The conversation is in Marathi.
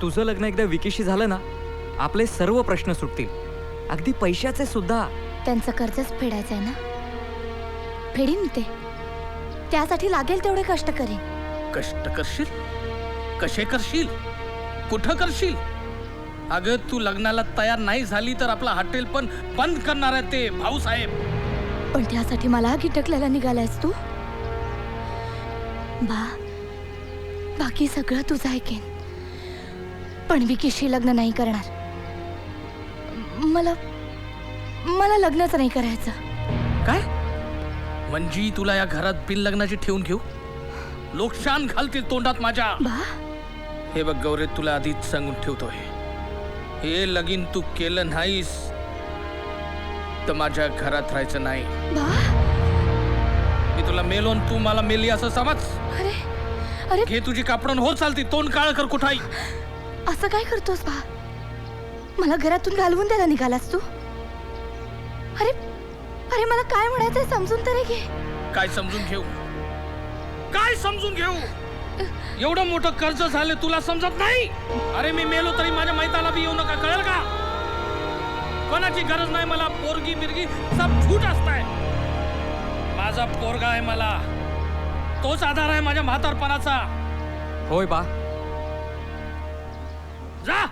तुझं लग्न एकदा विकीशी झालं ना, आपले सर्व प्रश्न सुटतील, अगदी पैशाचे सुद्धा. त्यांचं कर्जच फेडायचं आहे ना, फेडीन मी ते. त्यासाठी लागेल तेवढे कष्ट करेन. कष्ट करशील? कसे करशील? कुठं करशील? अगं तू लग्नाला तयार नाही झाली तर आपला हॉटेल पण बंद करणार आहे ते भाऊसाहेब. पण त्यासाठी मला गिटकलेला निघालायस तू? बाकी सगळं तुझं ऐकेन, पण विकीशी लग्न नाही करणार. मला लग्नच नाही करायचं. काय म्हणजे तुला या घरात बिन लग्नाची ठेवून घेऊ? लोक शान घालतील तोंडात माझ्या. हे बघ गौरे, तुला आधीच सांगून ठेवतोय, हे लगीन तू केलं नाहीस तर माझ्या घरात राहायचं नाही. मी तुला मेलो आणि तू मला मेली असं समज. अरे घे तुझी कापडण, हो चालती, तोंड काळ कर कुठाई. असं काय करतोस बा? मला घरातून घालवून द्यायला निघालास तू? अरे मला काय म्हणायचंय समजून तरी घे. काय समजून घेऊ? काय समजून घेऊ? एवढं मोठं कर्ज झाले तुला समजत नाही? अरे मी मेलो तरी माझ्या मैताला बी येऊ नका, कळेल का? कोणाची गरज नाही मला, पोरगी बिरगी सब झूट असताय. माझा पोरगा आहे, मला तोच आधार आहे माझ्या म्हातारपणाचा. होय बा. जा.